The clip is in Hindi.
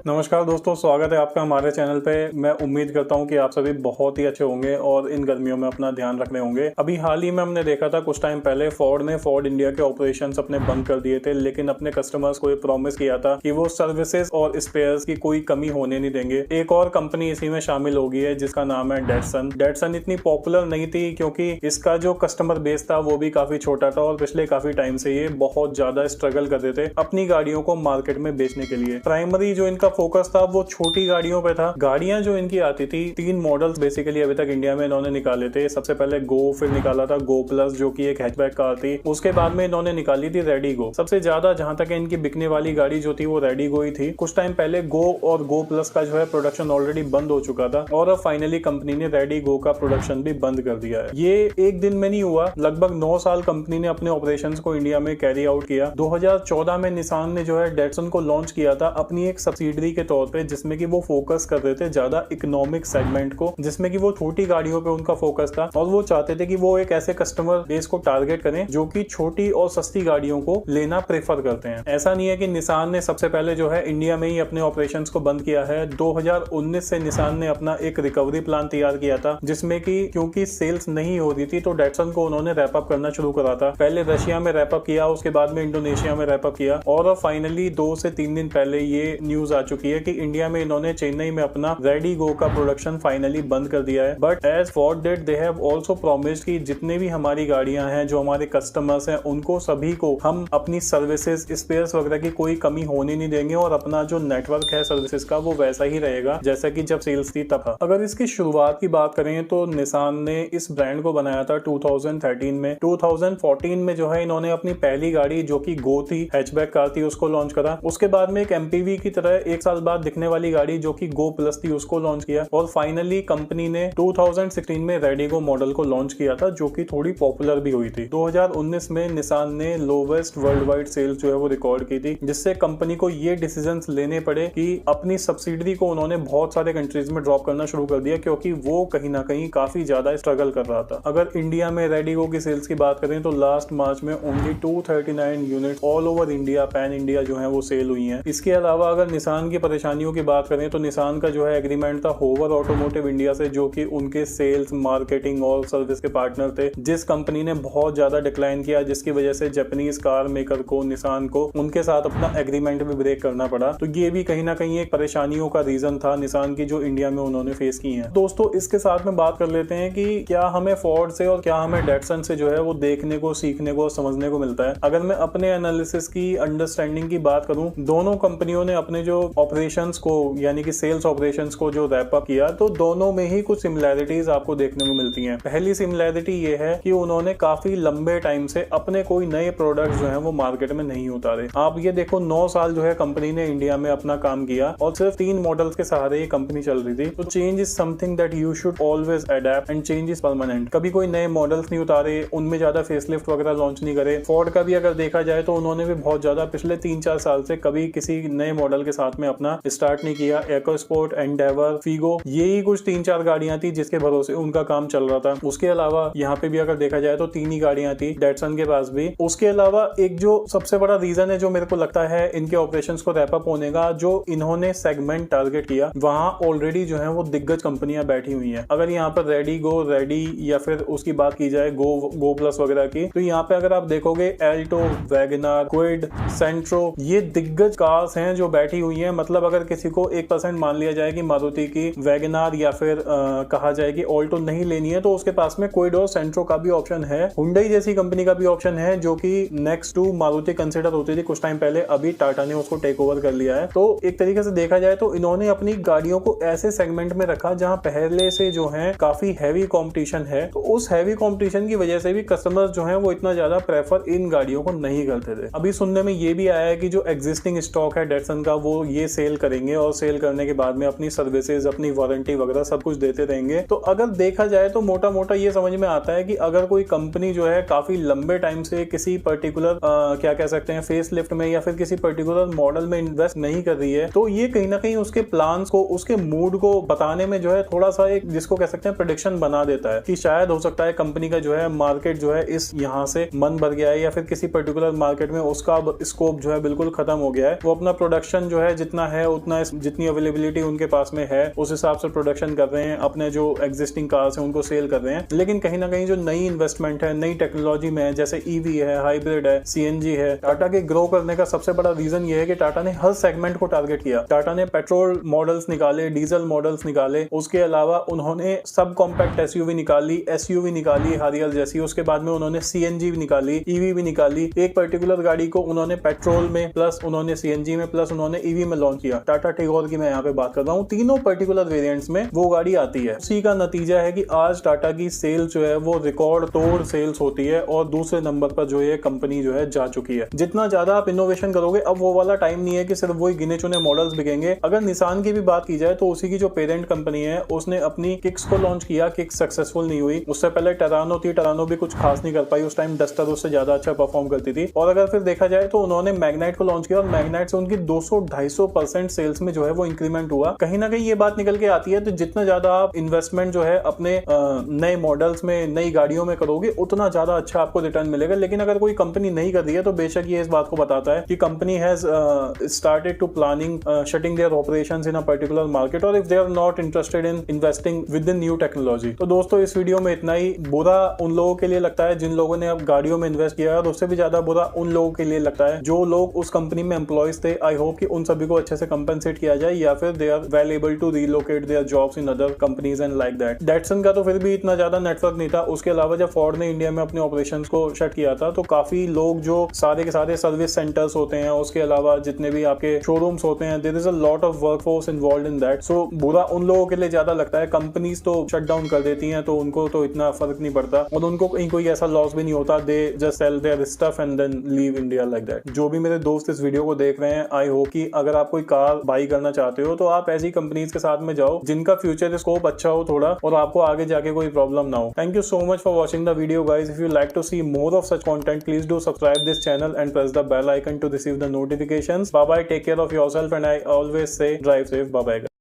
नमस्कार दोस्तों, स्वागत है आपका हमारे चैनल पे। मैं उम्मीद करता हूँ कि आप सभी बहुत ही अच्छे होंगे और इन गर्मियों में अपना ध्यान रख रहे होंगे। अभी हाल ही में हमने देखा था, कुछ टाइम पहले फोर्ड इंडिया के ऑपरेशंस अपने बंद कर दिए थे, लेकिन अपने कस्टमर्स को ये प्रॉमिस किया था कि वो सर्विसेज और स्पेयर्स की कोई कमी होने नहीं देंगे। एक और कंपनी इसी में शामिल हो गई है जिसका नाम है डेटसन। डेटसन इतनी पॉपुलर नहीं थी क्योंकि इसका जो कस्टमर बेस था वो भी काफी छोटा था और पिछले काफी टाइम से ये बहुत ज्यादा स्ट्रगल कर रहे थे अपनी गाड़ियों को मार्केट में बेचने के लिए। प्राइमरी जो इनका फोकस था वो छोटी गाड़ियों पे था। गाड़ियां जो इनकी आती थी, 3 मॉडल्स बेसिकली अभी तक इंडिया में इन्होंने निकाले थे। सबसे पहले गो, फिर निकाला था गो प्लस जो कि एक हैचबैक कार थी। उसके बाद में इन्होंने निकाली थी रेडी गो। सबसे ज्यादा जहां तक इनकी बिकने वाली गाड़ी जो थी वो रेडी गो ही थी। कुछ टाइम पहले गो और गो प्लस का जो है प्रोडक्शन ऑलरेडी बंद हो चुका था और अब फाइनली कंपनी ने रेडी गो का प्रोडक्शन भी बंद कर दिया है। ये एक दिन में नहीं हुआ, लगभग 9 साल कंपनी ने अपने ऑपरेशंस को इंडिया में कैरी आउट किया। 2014 में निसान ने जो है डेटसन को लॉन्च किया था अपनी एक सब्सिडरी के तौर पे, जिसमें कि वो फोकस कर रहे थे ज्यादा इकोनॉमिक सेगमेंट को, जिसमें कि वो छोटी गाड़ियों पे उनका फोकस था और वो चाहते थे कि वो एक ऐसे कस्टमर बेस को टारगेट करें जो कि छोटी और सस्ती गाड़ियों को लेना प्रेफर करते हैं। ऐसा नहीं है कि निसान ने सबसे पहले जो है इंडिया में ही अपने ऑपरेशंस को बंद किया है। 2019 से निसान ने अपना एक रिकवरी प्लान तैयार किया था, जिसमें कि क्योंकि सेल्स नहीं हो रही थी तो डेटसन को उन्होंने रैप अप करना शुरू करा था। पहले रशिया में रैप अप किया, उसके बाद में इंडोनेशिया में रैप अप किया और फाइनली 2 से 3 दिन पहले ये न्यूज आ चुकी है कि इंडिया में इन्होंने चेन्नई में अपना रेडी गो का प्रोडक्शन फाइनली बंद कर दिया है। But as Ford did, they have also promised कि जितने भी हमारी गाड़ियां हैं, जो हमारे कस्टमर्स हैं, उनको सभी को हम अपनी सर्विसेज, स्पेयर्स वगैरह की कोई कमी होने नहीं देंगे और अपना जो नेटवर्क है सर्विसेज का वो वैसा ही रहेगा जैसा कि जब सेल्स थी तब। अगर इसकी शुरुआत की बात करें तो निसान ने इस ब्रांड को बनाया था 2013 में। 2014 में जो है इन्होंने अपनी पहली गाड़ी जो कि गो थी, हैचबैक कार थी, उसको लॉन्च करा। उसके बाद में एक एमपीवी की तरह 1 साल बाद दिखने वाली गाड़ी जो कि गो प्लस थी उसको लॉन्च किया और फाइनली कंपनी ने 2016 में रेडिगो मॉडल को लॉन्च किया था जो कि थोड़ी पॉपुलर भी हुई थी। 2019 में निसान ने लोवेस्ट वर्ल्ड वाइड सेल्स जो है वो रिकॉर्ड की थी, जिससे कंपनी को ये डिसीजंस लेने पड़े कि अपनी सब्सिडरी को उन्होंने बहुत सारे कंट्रीज में ड्रॉप करना शुरू कर दिया क्योंकि वो कहीं ना कहीं काफी ज्यादा स्ट्रगल कर रहा था। अगर इंडिया में रेडिगो की सेल्स की बात करें तो लास्ट मार्च में only 239 unit all over India, pan India जो है वो सेल हुई है। इसके अलावा अगर निसान की परेशानियों की बात करें तो निसान का जो है एग्रीमेंट था होवर ऑटोमोटिव इंडिया से, जो कि उनके सेल्स, मार्केटिंग और सर्विस के पार्टनर थे, जिस कंपनी ने बहुत ज्यादा डिक्लाइन किया, जिसकी वजह से जापानीज कार मेकर को, निसान को उनके साथ अपना एग्रीमेंट भी ब्रेक करना पड़ा। तो ये भी कहीं ना कहीं एक परेशानियों का रीजन था निसान की जो इंडिया में उन्होंने फेस की है। दोस्तों, इसके साथ में बात कर लेते हैं कि क्या हमें फोर्ड से और क्या हमें डेटसन से जो है वो देखने को, सीखने को, समझने को मिलता है। अगर मैं अपने एनालिसिस की, अंडरस्टैंडिंग की बात करूं, दोनों कंपनियों ने अपने जो ऑपरेशंस को यानी कि सेल्स ऑपरेशंस को जो रैप अप किया तो दोनों में ही कुछ सिमिलैरिटीज आपको देखने को मिलती हैं। पहली सिमिलैरिटी ये है कि उन्होंने काफी लंबे टाइम से अपने कोई नए प्रोडक्ट्स जो हैं वो मार्केट में नहीं उतारे। आप ये देखो, 9 साल जो है कंपनी ने इंडिया में अपना काम किया और सिर्फ 3 मॉडल्स के सहारे ये कंपनी चल रही थी। तो change is something that you should always adapt and change is permanent. कभी कोई नए मॉडल्स नहीं उतारे, उनमें ज्यादा फेसलिफ्ट वगैरह लॉन्च नहीं करे। फोर्ड का भी अगर देखा जाए तो उन्होंने भी बहुत ज्यादा पिछले 3-4 साल से कभी किसी नए मॉडल के साथ में अपना स्टार्ट नहीं किया। इकोस्पोर्ट, एंडेवर, फिगो, यही कुछ 3-4 गाड़ियां थी जिसके भरोसे उनका काम चल रहा था। उसके अलावा यहाँ पे भी अगर देखा जाए तो 3 ही गाड़ियां थी डेटसन के पास भी। उसके अलावा एक जो सबसे बड़ा रीजन है जो मेरे को लगता है इनके ऑपरेशंस को रैप अप होने का, जो इन्होंने सेगमेंट टारगेट किया, वहां ऑलरेडी जो है वो दिग्गज कंपनियां बैठी हुई हैं। अगर यहाँ पर रेडी गो, रेडी या फिर उसकी बात की जाए गो प्लस वगैरह की, तो यहाँ पे अगर आप देखोगे एल्टो, वैगनार, क्विड, सेंट्रो, ये दिग्गज कार्स हैं जो बैठी हुई हैं। मतलब अगर किसी को 1% मान लिया जाए कि मारुति की वैगनार या फिर कहा जाए कि ऑल्टो नहीं लेनी है, तो उसके पास में क्विड और सेंट्रो का भी ऑप्शन है। हुंडई जैसी कंपनी का भी ऑप्शन है जो कि नेक्स्ट टू मारुति कंसिडर होती थी कुछ टाइम पहले, अभी टाटा ने उसको टेक ओवर कर लिया है। तो एक तरीके से देखा जाए तो इन्होंने अपनी गाड़ियों को ऐसे सेगमेंट में रखा जहां पहले से जो है काफी हैवी कंपटीशन है। तो उस हैवी कंपटीशन की वजह से भी कस्टमर्स जो है वो इतना ज्यादा प्रेफर इन गाड़ियों को नहीं करते थे। अभी सुनने में ये भी आया है कि जो एग्जिस्टिंग स्टॉक है डेटसन का वो ये सेल करेंगे और सेल करने के बाद में अपनी सर्विसेज, अपनी वारंटी वगैरह सब कुछ देते रहेंगे। तो अगर देखा जाए तो मोटा मोटा ये समझ में आता है कि अगर कोई कंपनी जो है काफी लंबे टाइम से किसी पर्टिकुलर क्या कह सकते हैं फेस लिफ्ट में या फिर किसी पर्टिकुलर मॉडल में इन्वेस्ट नहीं कर रही है, तो ये कहीं ना कहीं उसके प्लान्स को, उसके मूड को बताने में जो है थोड़ा सा एक जिसको कह सकते हैं प्रेडिक्शन बना देता है कि शायद हो सकता है कंपनी का जो है मार्केट जो है इस यहाँ से मन भर गया है या फिर किसी पर्टिकुलर मार्केट में उसका स्कोप जो है बिल्कुल खत्म हो गया है। वो अपना प्रोडक्शन जो है जितना जितना है उतना जितनी अवेलेबिलिटी उनके पास में है उस हिसाब से प्रोडक्शन कर रहे हैं, अपने जो एग्जिस्टिंग कार्स हैं उनको सेल कर रहे हैं। लेकिन कहीं ना कहीं जो नई इन्वेस्टमेंट है, नई टेक्नोलॉजी में है, जैसे ईवी है, हाइब्रिड है, सीएनजी है, टाटा के ग्रो करने का सबसे बड़ा रीजन ये है कि टाटा ने हर सेगमेंट को टारगेट किया। टाटा ने पेट्रोल मॉडल्स निकाले, डीजल मॉडल्स निकाले, उसके अलावा उन्होंने सब कॉम्पैक्ट एसयूवी निकाली, एसयूवी निकाली हारियर जैसी, उसके बाद में उन्होंने सीएनजी भी निकाली, ईवी भी निकाली। एक पर्टिकुलर गाड़ी को उन्होंने पेट्रोल में प्लस उन्होंने सीएनजी में प्लस उन्होंने ईवी में लॉन्च किया। टाटा टिगोर की मैं यहाँ पे बात कर रहा हूँ, तीनों पर्टिकुलर वेरिएंट्स में वो गाड़ी आती है। उसी का नतीजा है कि आज टाटा की सेल जो है वो रिकॉर्ड तोड़ सेल्स होती है और दूसरे नंबर पर जो है कंपनी जो है जा चुकी है। जितना ज्यादा आप इनोवेशन करोगे, अब वो वाला टाइम नहीं है कि सिर्फ वही गिने चुने मॉडल्स बिकेंगे। अगर निसान की भी बात की जाए तो उसी की जो पेरेंट कंपनी है उसने अपनी किक्स को लॉन्च किया, किक्स सक्सेसफुल नहीं हुई। उससे पहले टरानो थी, टरानो भी कुछ खास नहीं कर पाई, उस टाइम डस्टर उससे ज्यादा अच्छा परफॉर्म करती थी। और अगर फिर देखा जाए तो उन्होंने मैग्नाइट को लॉन्च किया और मैग्नाइट से उनकी 200-250% सेल्स में जो है वो इंक्रीमेंट हुआ। कहीं ना कहीं ये बात निकल के आती है तो जितना ज्यादा आप इन्वेस्टमेंट जो है अपने नए मॉडल्स में, नई गाड़ियों में करोगे उतना ज्यादा अच्छा आपको रिटर्न मिलेगा। लेकिन अगर कोई कंपनी नहीं कर रही है तो बेशक ये इस बात को बताता है कि company has started to planning shutting their operations in a particular market और if they are not interested in investing with in new technology. तो दोस्तों इस वीडियो में इतना ही। बुरा उन लोगों के लिए लगता है जिन लोगों ने अब गाड़ियों में इन्वेस्ट किया है और उससे भी ज्यादा बुरा उन लोगों के लिए लगता है जो लोग उस कंपनी में एम्प्लॉयज थे। आई होप कि उन सभी को अच्छे से कंपनसेट किया जाए या फिर they are well able to relocate their jobs in other companies and like that. Datsun का तो फिर भी इतना ज्यादा नेटवर्क नहीं था। उसके अलावा जब फोर्ड ने इंडिया में अपने ऑपरेशंस को शट किया था तो काफी लोग जो सारे के सारे सर्विस सेंटर्स होते हैं, उसके अलावा जितने भी आपके शोरूम्स होते हैं, there is a lot of workforce involved in that. So बुरा उन लोगों के लिए ज्यादा लगता है। कंपनीज तो शट डाउन कर देती हैं तो उनको तो इतना फर्क नहीं पड़ता और उनको कोई ऐसा लॉस भी नहीं होता। They just sell their stuff and then leave India like that. जो भी मेरे दोस्त इस वीडियो को देख रहे हैं, आई होप कि अगर आप कोई कार बाई करना चाहते हो तो आप ऐसी कंपनीज के साथ में जाओ जिनका फ्यूचर स्कोप अच्छा हो थोड़ा और आपको आगे जाके कोई प्रॉब्लम ना हो। Thank you so much for watching the video guys. If you like to see more of such content, please do subscribe this channel and press the bell icon to receive the notifications. Bye bye, take care of yourself and I always say drive safe. Bye bye.